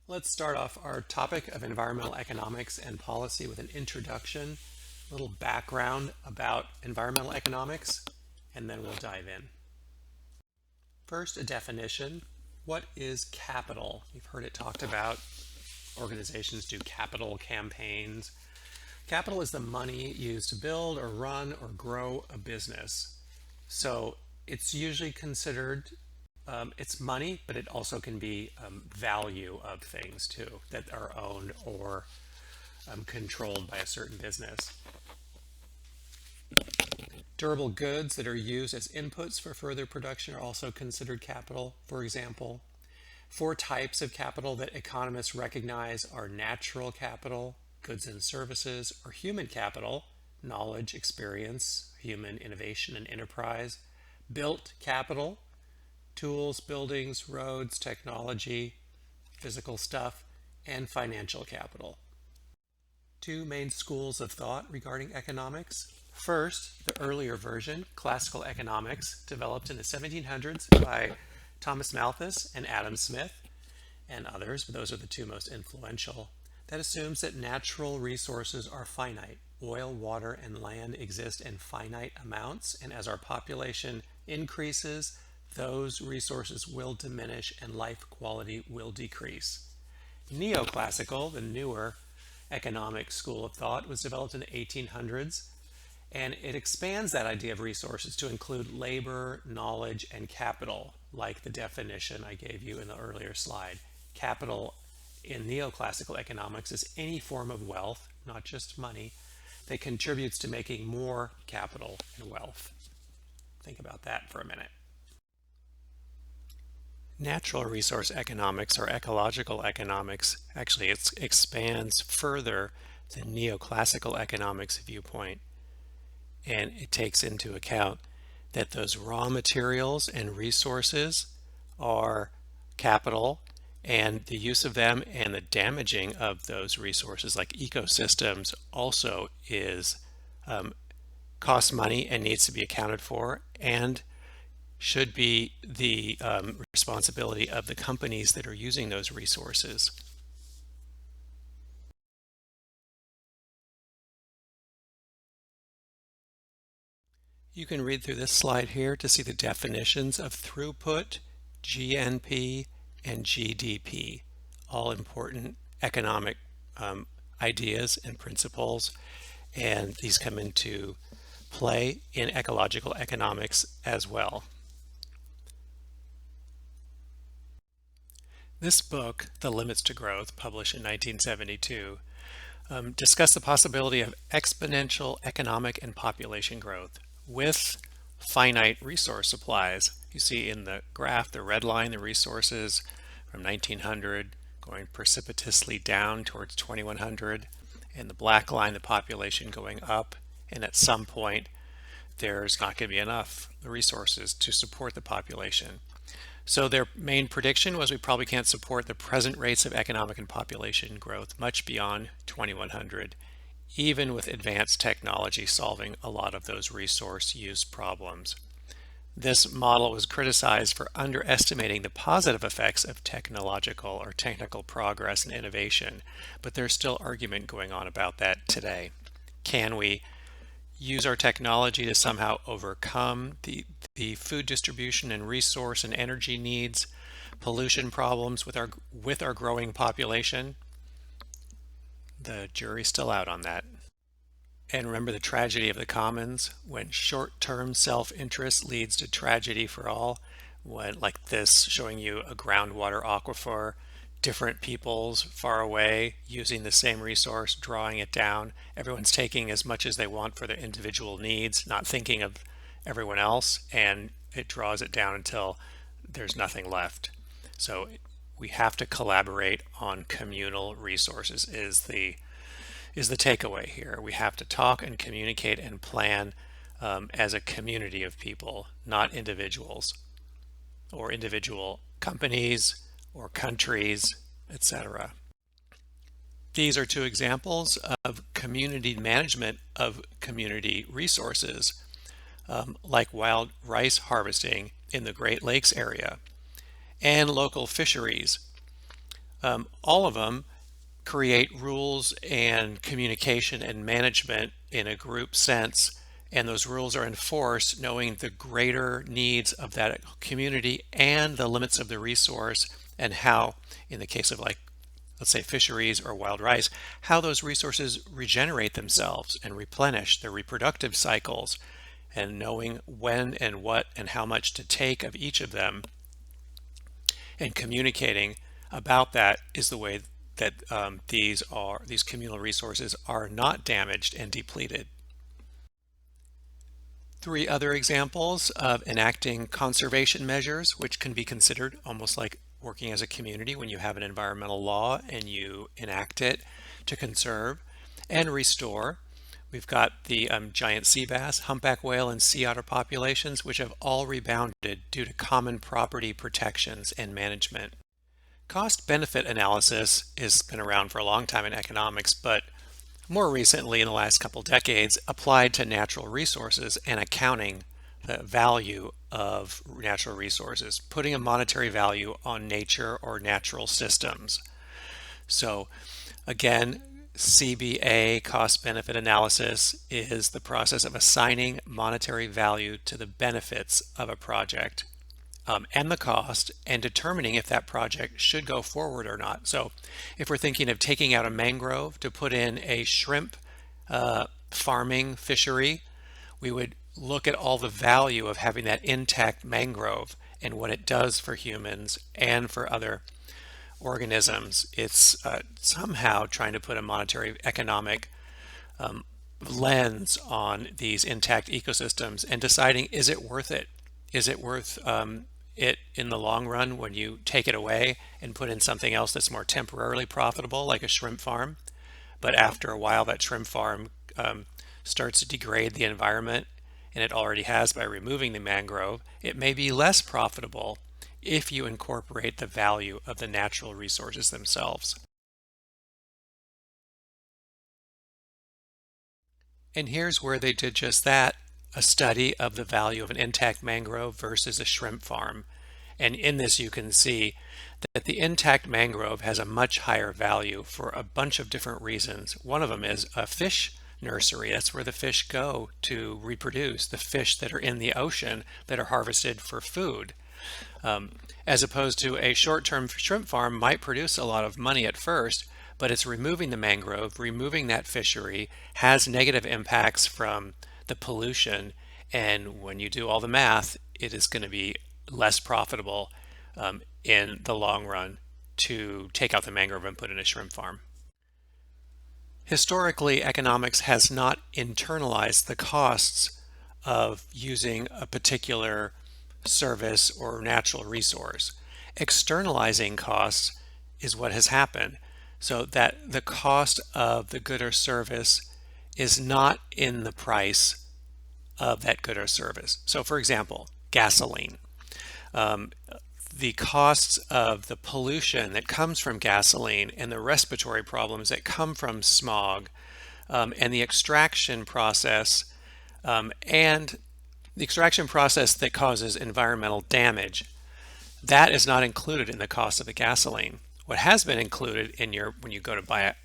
Let's start off our topic of environmental economics and policy with an introduction, a little background about environmental economics, and then we'll dive in. First, a definition. What is capital? You've heard it talked about. Organizations do capital campaigns. Capital is the money used to build or run or grow a business. So it's usually considered it's money, but it also can be value of things too that are owned or controlled by a certain business. Durable goods that are used as inputs for further production are also considered capital. For example, four types of capital that economists recognize are natural capital, goods and services, or human capital, knowledge, experience, human innovation and enterprise, built capital, tools, buildings, roads, technology, physical stuff, and financial capital. Two main schools of thought regarding economics. First, the earlier version, classical economics, developed in the 1700s by Thomas Malthus and Adam Smith and others, but those are the two most influential. That assumes that natural resources are finite. Oil, water, and land exist in finite amounts, and as our population increases, those resources will diminish and life quality will decrease. Neoclassical, the newer economic school of thought, was developed in the 1800s, and it expands that idea of resources to include labor, knowledge, and capital, like the definition I gave you in the earlier slide. Capital in neoclassical economics is any form of wealth, not just money, that contributes to making more capital and wealth. Think about that for a minute. Natural resource economics or ecological economics actually expands further the neoclassical economics viewpoint, and it takes into account that those raw materials and resources are capital, and the use of them and the damaging of those resources like ecosystems also is costs money and needs to be accounted for, and should be the responsibility of the companies that are using those resources. You can read through this slide here to see the definitions of throughput, GNP, and GDP, all important economic ideas and principles, and these come into play in ecological economics as well. This book, The Limits to Growth, published in 1972, discussed the possibility of exponential economic and population growth with finite resource supplies. You see in the graph, the red line, the resources from 1900 going precipitously down towards 2100, and the black line, the population going up, and at some point there's not going to be enough resources to support the population. So their main prediction was we probably can't support the present rates of economic and population growth much beyond 2100, even with advanced technology solving a lot of those resource use problems. This model was criticized for underestimating the positive effects of technological or technical progress and innovation, but there's still argument going on about that today. Can we use our technology to somehow overcome the food distribution and resource and energy needs, pollution problems with our growing population? The jury's still out on that. And remember the tragedy of the commons, when short-term self-interest leads to tragedy for all. When, like this, showing you a groundwater aquifer, different peoples far away using the same resource, drawing it down. Everyone's taking as much as they want for their individual needs, not thinking of everyone else, and it draws it down until there's nothing left. So we have to collaborate on communal resources is the takeaway here. We have to talk and communicate and plan as a community of people, not individuals or individual companies or countries, etc. These are two examples of community management of community resources, like wild rice harvesting in the Great Lakes area and local fisheries. All of them create rules and communication and management in a group sense, and those rules are enforced knowing the greater needs of that community and the limits of the resource, and how, in the case of, like, let's say fisheries or wild rice, how those resources regenerate themselves and replenish their reproductive cycles, and knowing when and what and how much to take of each of them and communicating about that is the way that these communal resources are not damaged and depleted. Three other examples of enacting conservation measures, which can be considered almost like working as a community when you have an environmental law and you enact it to conserve and restore. We've got the giant sea bass, humpback whale, and sea otter populations, which have all rebounded due to common property protections and management. Cost benefit analysis has been around for a long time in economics, but more recently, in the last couple decades, applied to natural resources and accounting the value of natural resources, putting a monetary value on nature or natural systems. So again, CBA, cost benefit analysis, is the process of assigning monetary value to the benefits of a project and the cost, and determining if that project should go forward or not. So if we're thinking of taking out a mangrove to put in a shrimp farming fishery, we would look at all the value of having that intact mangrove and what it does for humans and for other organisms. It's somehow trying to put a monetary economic lens on these intact ecosystems and deciding, is it worth it? Is it worth it in the long run when you take it away and put in something else that's more temporarily profitable, like a shrimp farm? But after a while, that shrimp farm starts to degrade the environment, and it already has by removing the mangrove. It may be less profitable if you incorporate the value of the natural resources themselves. And here's where they did just that, a study of the value of an intact mangrove versus a shrimp farm. And in this, you can see that the intact mangrove has a much higher value for a bunch of different reasons. One of them is a fish nursery. That's where the fish go to reproduce, the fish that are in the ocean that are harvested for food. As opposed to a short-term shrimp farm might produce a lot of money at first, but it's removing the mangrove, removing that fishery, has negative impacts from the pollution, and when you do all the math, it is going to be less profitable in the long run to take out the mangrove and put in a shrimp farm. Historically, economics has not internalized the costs of using a particular service or natural resource. Externalizing costs is what has happened, so that the cost of the good or service is not in the price of that good or service. So for example, gasoline. The costs of the pollution that comes from gasoline and the respiratory problems that come from smog, and the extraction process that causes environmental damage, that is not included in the cost of the gasoline. What has been included in when you go to buy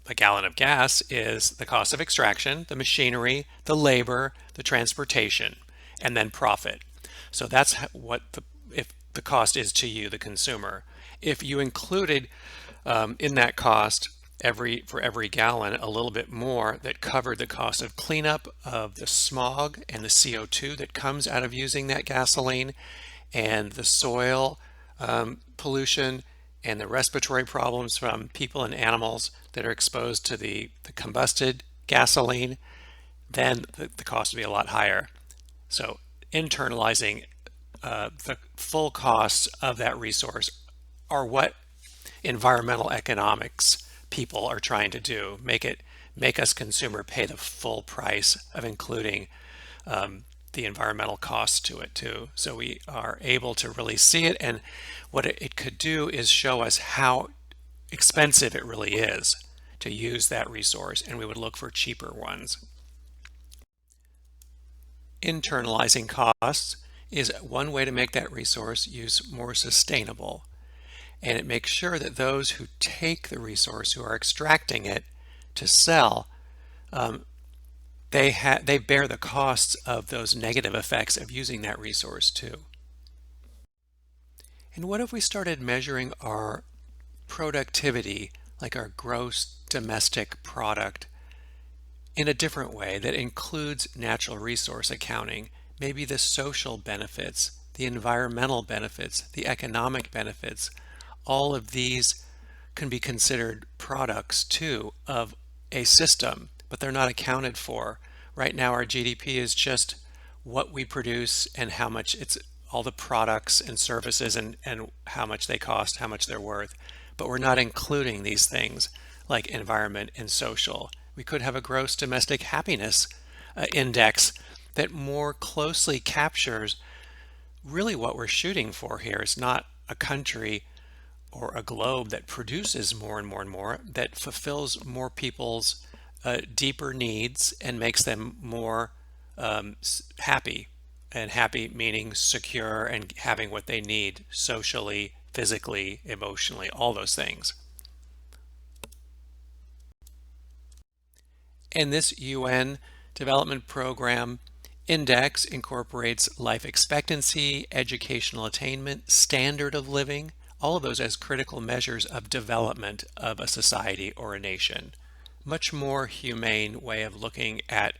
a gallon of gas is the cost of extraction, the machinery, the labor, the transportation, and then profit. So that's what if the cost is to you, the consumer. If you included in that cost for every gallon a little bit more that covered the cost of cleanup of the smog and the CO2 that comes out of using that gasoline, and the soil pollution and the respiratory problems from people and animals that are exposed to the combusted gasoline, then the cost would be a lot higher. So internalizing the full costs of that resource are what environmental economics people are trying to do. Make us consumer pay the full price of including the environmental costs to it too. So we are able to really see it, and what it could do is show us how expensive it really is to use that resource, and we would look for cheaper ones. Internalizing costs is one way to make that resource use more sustainable. and it makes sure that those who take the resource, who are extracting it to sell, um, they bear the costs of those negative effects of using that resource too. And what if we started measuring our productivity, like our gross domestic product, in a different way that includes natural resource accounting, maybe the social benefits, the environmental benefits, the economic benefits? All of these can be considered products too of a system, but they're not accounted for. Right now, our GDP is just what we produce and how much it's all the products and services and how much they cost, how much they're worth. But we're not including these things like environment and social. We could have a gross domestic happiness index that more closely captures really what we're shooting for here. It's not a country or a globe that produces more and more and more, that fulfills more people's deeper needs and makes them more happy. And happy meaning secure and having what they need socially, physically, emotionally, all those things. And this UN Development Program Index incorporates life expectancy, educational attainment, standard of living, all of those as critical measures of development of a society or a nation. Much more humane way of looking at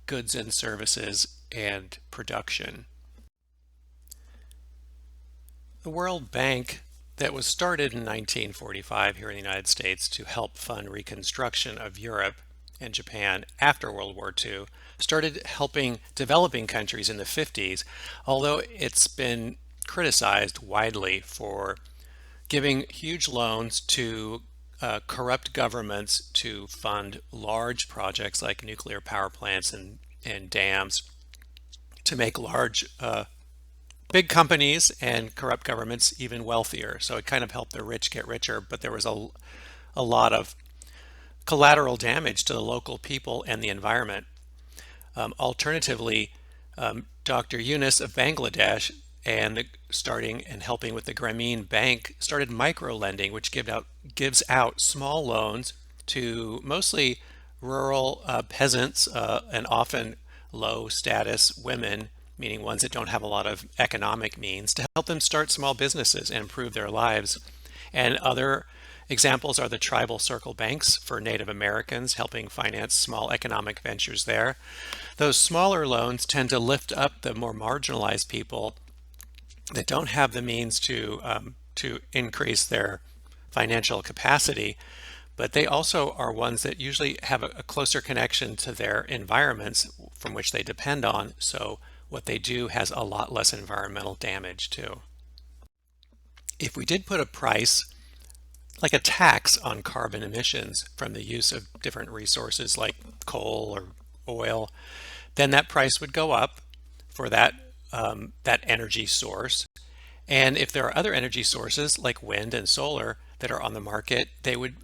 goods and services and production. The World Bank, that was started in 1945 here in the United States to help fund reconstruction of Europe and Japan after World War II, started helping developing countries in the 50s, although it's been criticized widely for giving huge loans to corrupt governments to fund large projects like nuclear power plants and dams to make large, big companies and corrupt governments even wealthier. So it kind of helped the rich get richer, but there was a lot of collateral damage to the local people and the environment. Alternatively, Dr. Yunus of Bangladesh and starting and helping with the Grameen Bank started micro lending, which gives out small loans to mostly rural peasants and often low status women, meaning ones that don't have a lot of economic means, to help them start small businesses and improve their lives. And other examples are the tribal circle banks for Native Americans, helping finance small economic ventures there. Those smaller loans tend to lift up the more marginalized people that don't have the means to increase their financial capacity, but they also are ones that usually have a closer connection to their environments from which they depend on. So what they do has a lot less environmental damage too. If we did put a price, like a tax on carbon emissions from the use of different resources like coal or oil, then that price would go up for that energy source. And if there are other energy sources like wind and solar that are on the market, they would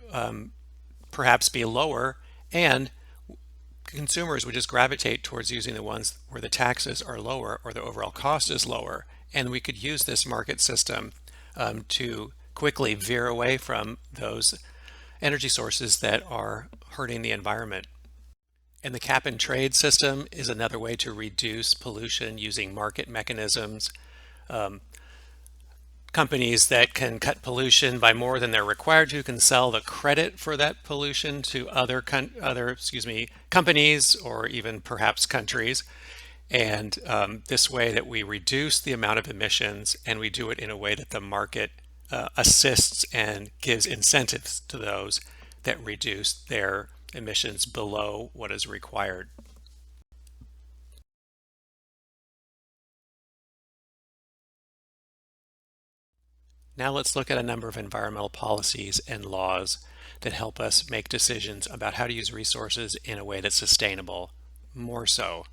perhaps be lower, and consumers would just gravitate towards using the ones where the taxes are lower or the overall cost is lower. And we could use this market system to quickly veer away from those energy sources that are hurting the environment. And the cap and trade system is another way to reduce pollution using market mechanisms. Companies that can cut pollution by more than they're required to can sell the credit for that pollution to other companies or even perhaps countries. And this way that we reduce the amount of emissions, and we do it in a way that the market assists and gives incentives to those that reduce their emissions below what is required. Now let's look at a number of environmental policies and laws that help us make decisions about how to use resources in a way that's sustainable, more so.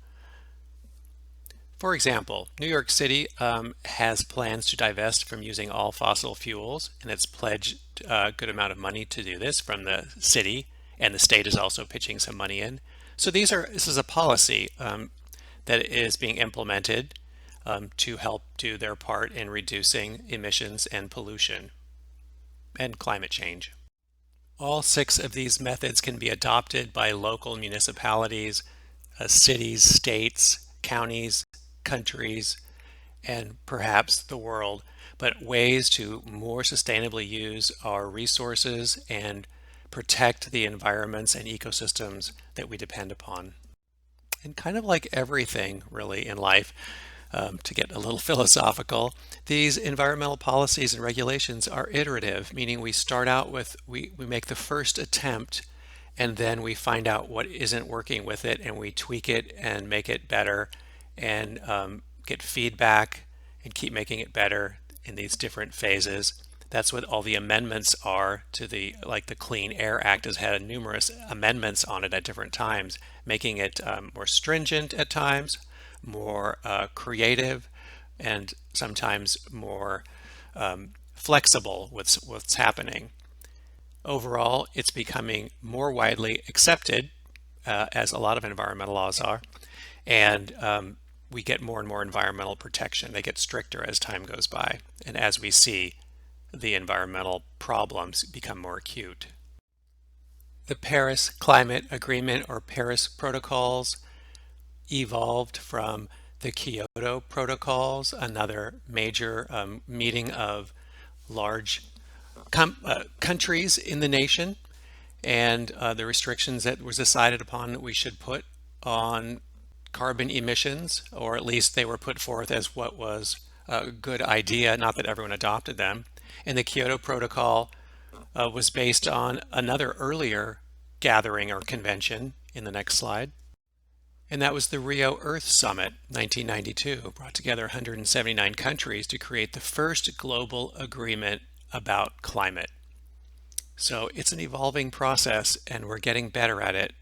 For example, New York City has plans to divest from using all fossil fuels, and it's pledged a good amount of money to do this from the city, and the state is also pitching some money in. So this is a policy that is being implemented to help do their part in reducing emissions and pollution. and climate change. All 6 of these methods can be adopted by local municipalities, cities, states, counties, countries, and perhaps the world, but ways to more sustainably use our resources and protect the environments and ecosystems that we depend upon. And kind of like everything really in life, to get a little philosophical, these environmental policies and regulations are iterative, meaning we start out with, we make the first attempt and then we find out what isn't working with it and we tweak it and make it better and get feedback and keep making it better in these different phases. That's what all the amendments are to like the Clean Air Act has had numerous amendments on it at different times, making it more stringent at times, more creative, and sometimes more flexible with what's happening. Overall, it's becoming more widely accepted, as a lot of environmental laws are, and we get more and more environmental protection. They get stricter as time goes by, and as we see the environmental problems become more acute. The Paris Climate Agreement, or Paris Protocols, evolved from the Kyoto Protocols, another major meeting of large countries in the nation, and the restrictions that was decided upon that we should put on carbon emissions, or at least they were put forth as what was a good idea, not that everyone adopted them. And the Kyoto Protocol was based on another earlier gathering or convention in the next slide. And that was the Rio Earth Summit, 1992, brought together 179 countries to create the first global agreement about climate. So it's an evolving process and we're getting better at it.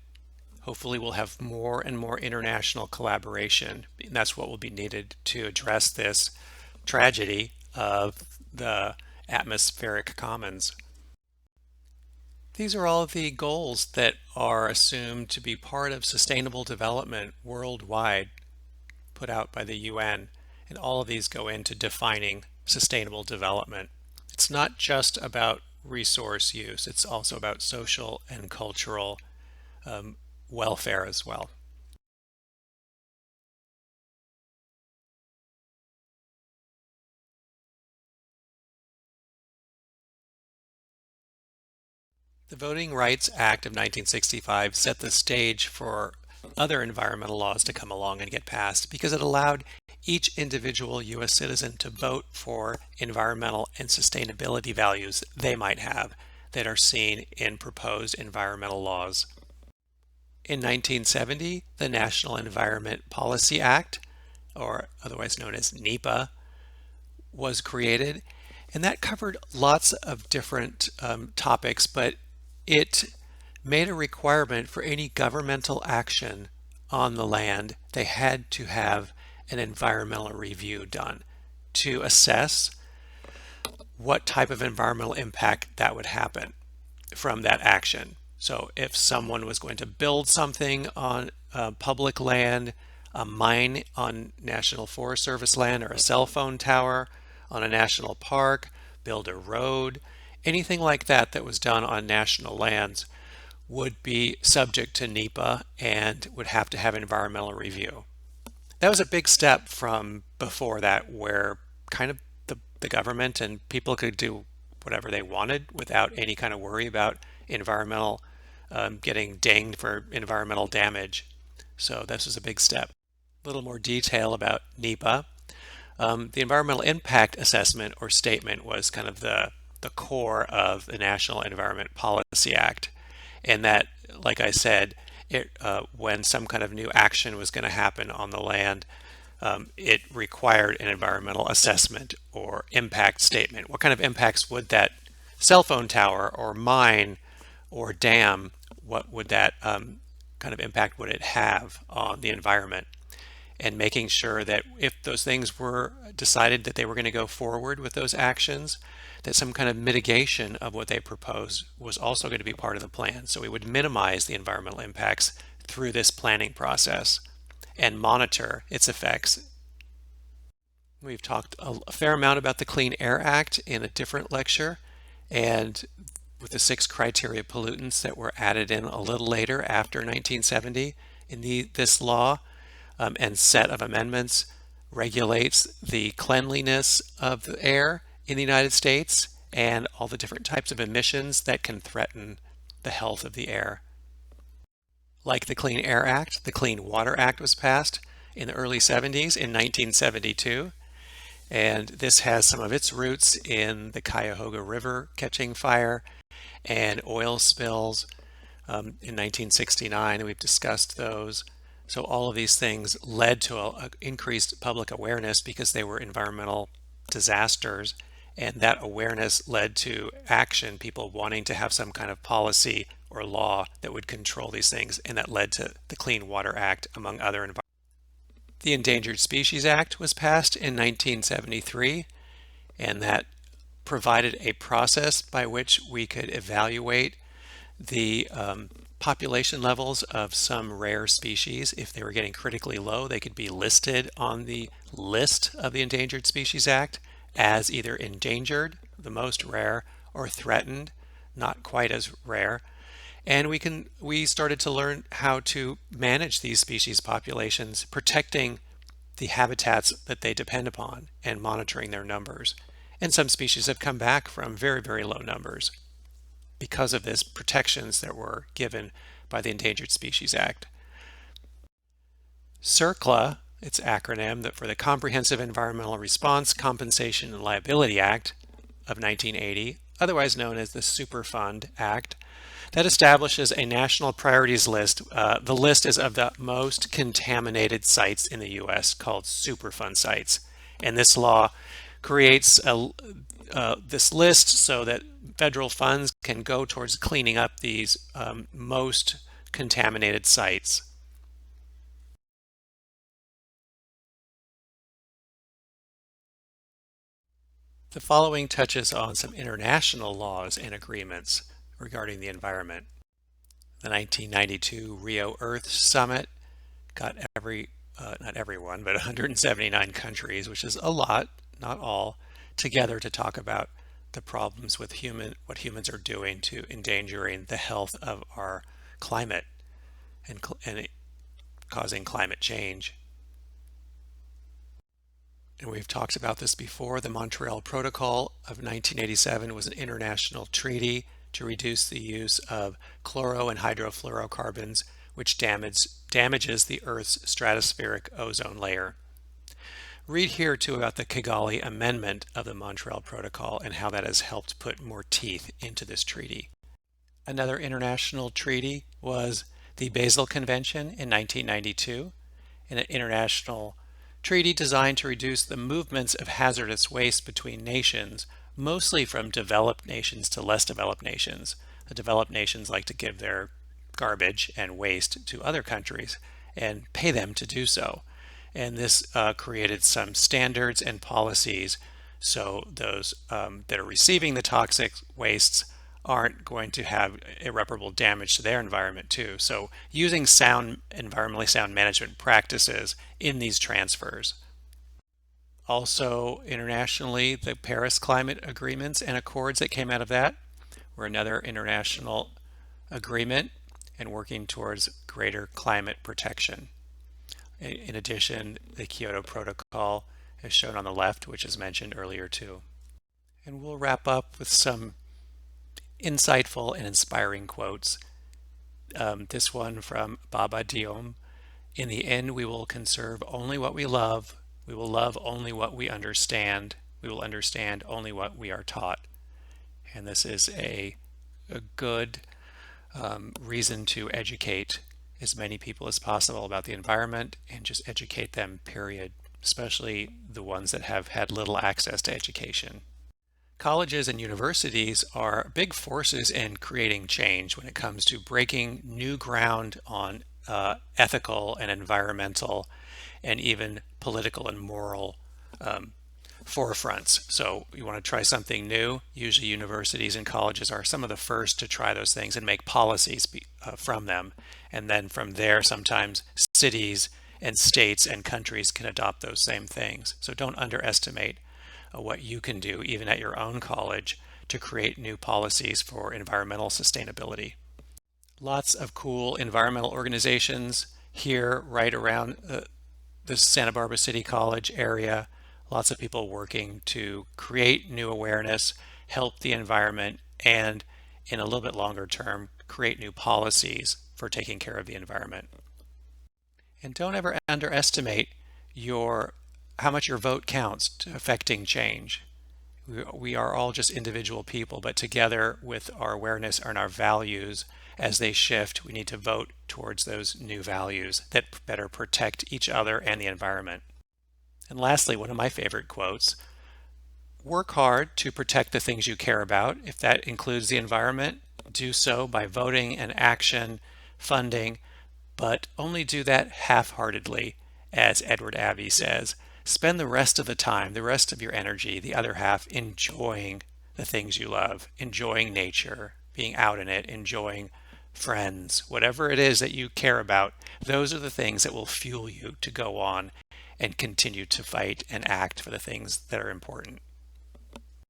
Hopefully we'll have more and more international collaboration, and that's what will be needed to address this tragedy of the atmospheric commons. These are all of the goals that are assumed to be part of sustainable development worldwide, put out by the UN, and all of these go into defining sustainable development. It's not just about resource use, it's also about social and cultural welfare as well. The Voting Rights Act of 1965 set the stage for other environmental laws to come along and get passed because it allowed each individual U.S. citizen to vote for environmental and sustainability values they might have that are seen in proposed environmental laws. In 1970, the National Environment Policy Act, or otherwise known as NEPA, was created, and that covered lots of different topics, but it made a requirement for any governmental action on the land. They had to have an environmental review done to assess what type of environmental impact that would happen from that action. So if someone was going to build something on public land, a mine on National Forest Service land, or a cell phone tower on a national park, build a road, anything like that that was done on national lands would be subject to NEPA and would have to have environmental review. That was a big step from before that, where kind of the government and people could do whatever they wanted without any kind of worry about environmental getting dinged for environmental damage. So this was a big step. A little more detail about NEPA. The Environmental Impact Assessment or Statement was kind of the core of the National Environment Policy Act. And that, like I said, when some kind of new action was going to happen on the land, it required an environmental assessment or impact statement. What kind of impacts would that cell phone tower or mine or dam, what would that kind of impact would it have on the environment? And making sure that if those things were decided that they were going to go forward with those actions, that some kind of mitigation of what they proposed was also going to be part of the plan. So we would minimize the environmental impacts through this planning process and monitor its effects. We've talked a fair amount about the Clean Air Act in a different lecture, and with the 6 criteria pollutants that were added in a little later after 1970 in this law and set of amendments regulates the cleanliness of the air in the United States and all the different types of emissions that can threaten the health of the air. Like the Clean Air Act, the Clean Water Act was passed in the early 70s in 1972. And this has some of its roots in the Cuyahoga River catching fire and oil spills in 1969. We've discussed those. So all of these things led to a increased public awareness because they were environmental disasters. And that awareness led to action, people wanting to have some kind of policy or law that would control these things. And that led to the Clean Water Act, among other environmental. The Endangered Species Act was passed in 1973, and that provided a process by which we could evaluate the population levels of some rare species. If they were getting critically low, they could be listed on the list of the Endangered Species Act as either endangered, the most rare, or threatened, not quite as rare. And we started to learn how to manage these species populations, protecting the habitats that they depend upon and monitoring their numbers. And some species have come back from very, very low numbers because of this protections that were given by the Endangered Species Act. CERCLA, its acronym for the Comprehensive Environmental Response, Compensation, and Liability Act of 1980, otherwise known as the Superfund Act, that establishes a national priorities list. The list is of the most contaminated sites in the U.S. called Superfund sites. And this law creates this list so that federal funds can go towards cleaning up these most contaminated sites. The following touches on some international laws and agreements regarding the environment. The 1992 Rio Earth Summit got not everyone, but 179 countries, which is a lot, not all, together to talk about the problems with what humans are doing to endangering the health of our climate and causing climate change. And we've talked about this before. The Montreal Protocol of 1987 was an international treaty to reduce the use of chloro and hydrofluorocarbons, which damages the Earth's stratospheric ozone layer. Read here too about the Kigali Amendment of the Montreal Protocol and how that has helped put more teeth into this treaty. Another international treaty was the Basel Convention in 1992, an international treaty designed to reduce the movements of hazardous waste between nations, mostly from developed nations to less developed nations. The developed nations like to give their garbage and waste to other countries and pay them to do so. And this created some standards and policies so those that are receiving the toxic wastes aren't going to have irreparable damage to their environment too. So using environmentally sound management practices in these transfers. Also internationally, the Paris Climate Agreements and Accords that came out of that were another international agreement and working towards greater climate protection. In addition, the Kyoto Protocol is shown on the left, which is mentioned earlier too. And we'll wrap up with some insightful and inspiring quotes. This one from Baba Dionne: "In the end, we will conserve only what we love. We will love only what we understand. We will understand only what we are taught." And this is a good reason to educate as many people as possible about the environment and just educate them, period, especially the ones that have had little access to education. Colleges and universities are big forces in creating change when it comes to breaking new ground on ethical and environmental and even political and moral forefronts. So you want to try something new, usually universities and colleges are some of the first to try those things and make policies from them. And then from there, sometimes cities and states and countries can adopt those same things. So don't underestimate what you can do, even at your own college, to create new policies for environmental sustainability. Lots of cool environmental organizations here right around the Santa Barbara City College area. Lots of people working to create new awareness, help the environment, and in a little bit longer term, create new policies for taking care of the environment. And don't ever underestimate your how much your vote counts to affecting change. We are all just individual people, but together with our awareness and our values, as they shift, we need to vote towards those new values that better protect each other and the environment. And lastly, one of my favorite quotes: work hard to protect the things you care about. If that includes the environment, do so by voting and action, funding, but only do that half-heartedly, as Edward Abbey says. Spend the rest of the time, the rest of your energy, the other half, enjoying the things you love, enjoying nature, being out in it, enjoying friends, whatever it is that you care about. Those are the things that will fuel you to go on and continue to fight and act for the things that are important.